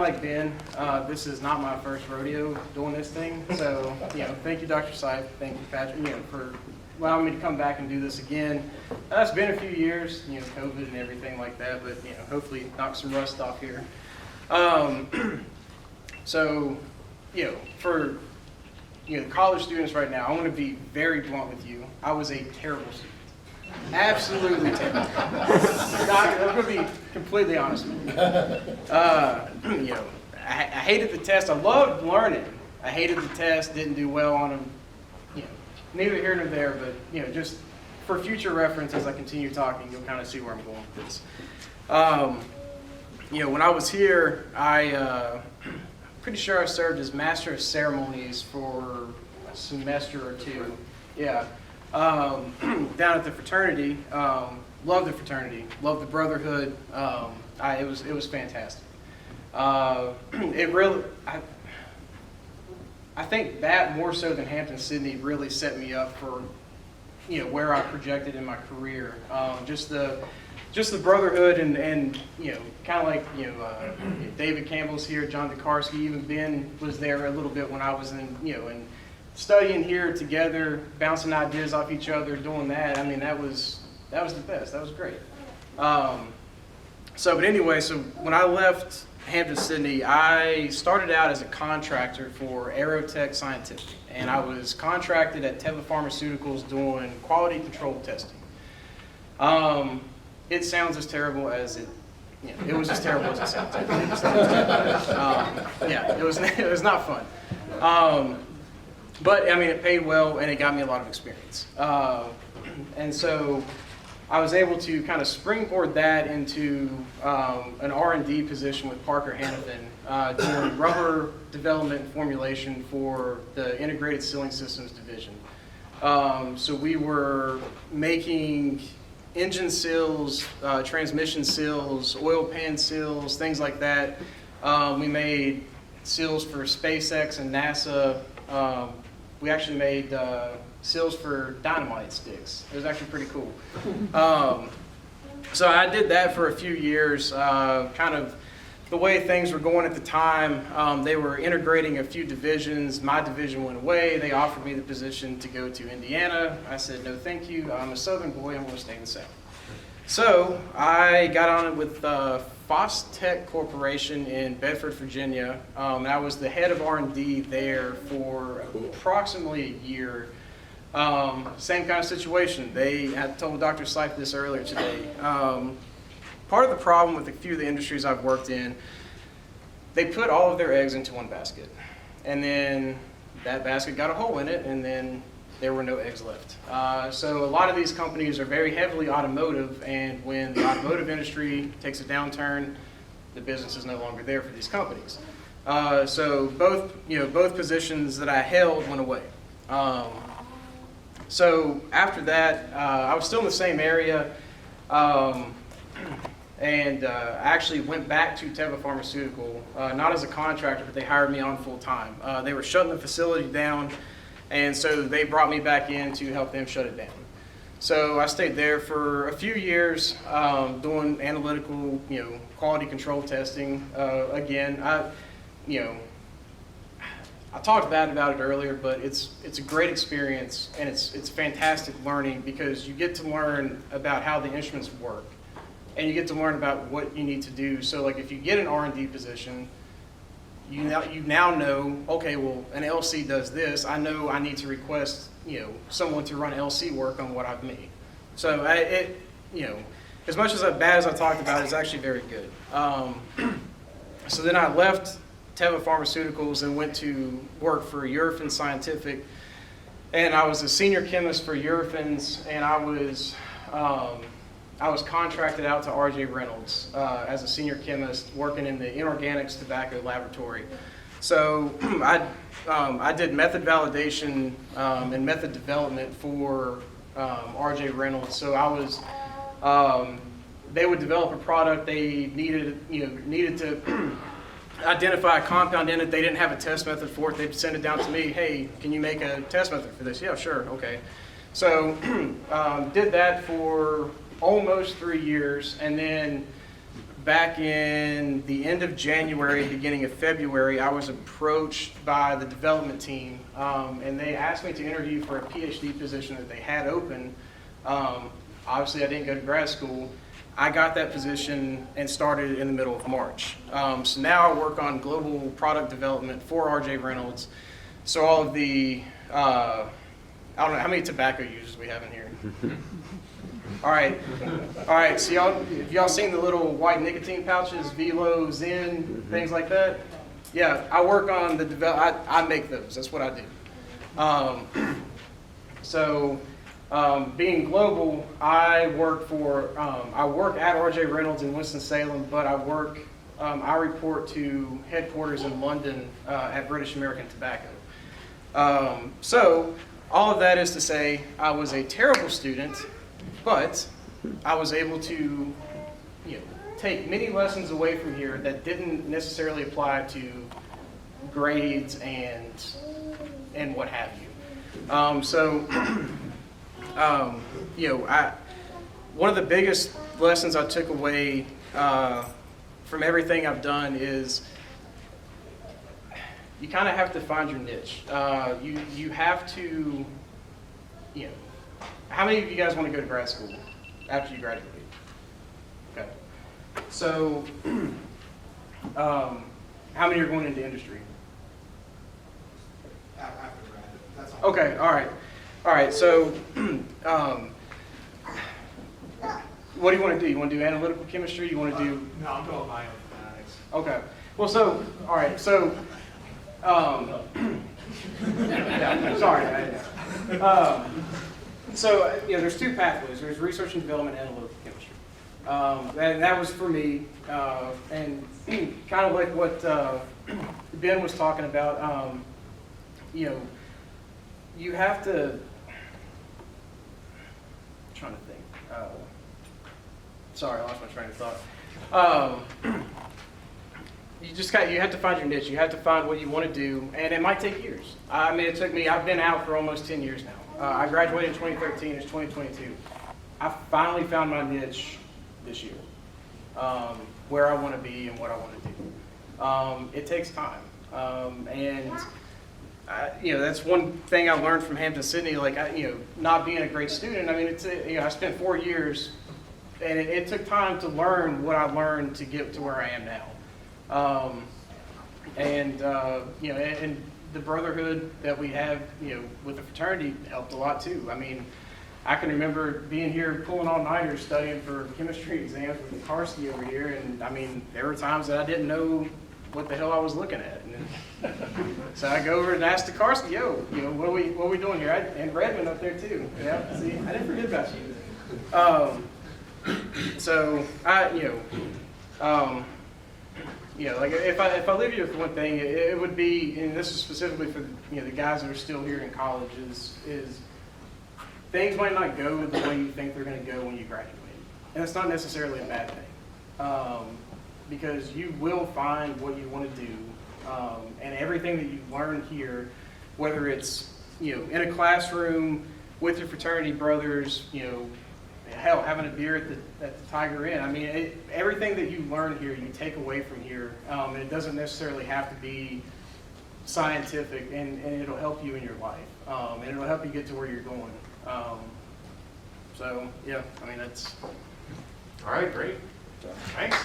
Like Ben, this is not my first rodeo doing this thing, so thank you, Dr. Seif, thank you, Patrick, for allowing me to come back and do this again. It's been a few years, COVID and everything like that, but hopefully knock some rust off here. So, for college students right now, I want to be very blunt with you. I was a terrible student. Absolutely terrible. I'm going to be completely honest with you. I hated the test. I loved learning. I hated the test, didn't do well on them. Neither here nor there, but just for future reference as I continue talking, you'll kind of see where I'm going with this. When I was here, pretty sure I served as Master of Ceremonies for a semester or two. Yeah. Down at the fraternity, loved the fraternity, loved the brotherhood. It was fantastic. I think that more so than Hampden-Sydney really set me up for where I projected in my career. Just the brotherhood and kind of like David Campbell's here, John DeKarski, even Ben was there a little bit when I was in studying here together, bouncing ideas off each other, doing that. I mean, that was the best. That was great. But anyway, so when I left Hampden-Sydney, I started out as a contractor for Aerotech Scientific, and I was contracted at Teva Pharmaceuticals doing quality control testing. It sounds as terrible as it was as terrible as it sounds. It was not fun. But I mean, it paid well, and it got me a lot of experience. And so I was able to kind of springboard that into an R&D position with Parker Hannifin, doing rubber development and formulation for the Integrated Sealing Systems division. So we were making engine seals, transmission seals, oil pan seals, things like that. We made seals for SpaceX and NASA. We actually made seals for dynamite sticks. It was actually pretty cool. So I did that for a few years, kind of the way things were going at the time. They were integrating a few divisions. My division went away. They offered me the position to go to Indiana. I said, no, thank you. I'm a Southern boy. I'm going to stay in the South. So I got on it with Fostech Corporation in Bedford, Virginia. And I was the head of R&D there for approximately a year. Same kind of situation. I told Dr. Seif this earlier today. Part of the problem with a few of the industries I've worked in, they put all of their eggs into one basket. And then that basket got a hole in it, and then there were no eggs left. So a lot of these companies are very heavily automotive, and when the automotive industry takes a downturn, the business is no longer there for these companies. So both positions that I held went away. So after that, I was still in the same area, and I actually went back to Teva Pharmaceutical, not as a contractor, but they hired me on full time. They were shutting the facility down, and so they brought me back in to help them shut it down. So I stayed there for a few years, doing analytical, quality control testing. Again, I talked bad about it earlier, but it's a great experience, and it's fantastic learning because you get to learn about how the instruments work, and you get to learn about what you need to do. So like if you get an R&D position, you now know, okay, well, an LC does this. I know I need to request, someone to run LC work on what I've made. So as much as bad as I talked about it, it's actually very good. So then I left Teva Pharmaceuticals and went to work for Eurofins Scientific, and I was a senior chemist for Eurofins, and I was contracted out to R.J. Reynolds as a senior chemist working in the inorganics tobacco laboratory. So I did method validation and method development for R.J. Reynolds. So I was they would develop a product. They needed to identify a compound in it. They didn't have a test method for it. They'd send it down to me. Hey, can you make a test method for this? Yeah, sure. Okay. So did that for almost 3 years, and then back in the end of January, beginning of February, I was approached by the development team, and they asked me to interview for a PhD position that they had open. Obviously, I didn't go to grad school. I got that position and started in the middle of March. So now I work on global product development for RJ Reynolds. So all of the, I don't know, how many tobacco users we have in here? All right. So have y'all seen the little white nicotine pouches, Velo, Zen, things like that? Yeah, I work on the I make those. That's what I do. Being global, I work at RJ Reynolds in Winston-Salem, but I report to headquarters in London at British American Tobacco. So all of that is to say, I was a terrible student, but I was able to, take many lessons away from here that didn't necessarily apply to grades and what have you. One of the biggest lessons I took away from everything I've done is you kind of have to find your niche. You have to, how many of you guys want to go to grad school after you graduate? Okay. So, how many are going into industry? After grad, that's all. Okay, all right. So, what do you want to do? You want to do analytical chemistry? You want to do? No, I'm going bioinformatics. Okay. Well, so, all right. So, yeah, sorry. There's two pathways. There's research and development and analytical chemistry. And that was for me. And kind of like what Ben was talking about, you have to, I'm trying to think. Sorry, I lost my train of thought. You have to find your niche. You have to find what you want to do, and it might take years. I mean, it took me, I've been out for almost 10 years now. I graduated in 2013, it's 2022. I finally found my niche this year, where I want to be and what I want to do. It takes time, that's one thing I learned from Hampden-Sydney, not being a great student. I mean, I spent 4 years, and it took time to learn what I learned to get to where I am now. And the brotherhood that we have, with the fraternity helped a lot too. I mean, I can remember being here pulling all-nighters studying for chemistry exams with Karski over here, and I mean, there were times that I didn't know what the hell I was looking at. And so I go over and ask the Karski, what are we doing here? And Redmond up there too. Yeah, see, I didn't forget about you. If I leave you with one thing, it would be, and this is specifically for the guys that are still here in college, is things might not go the way you think they're going to go when you graduate, and it's not necessarily a bad thing, because you will find what you want to do, and everything that you've learned here, whether it's in a classroom with your fraternity brothers, hell, having a beer at the Tiger Inn. I mean, everything that you learn here, you take away from here, and it doesn't necessarily have to be scientific, and it'll help you in your life, and it'll help you get to where you're going. That's. All right, great. Thanks.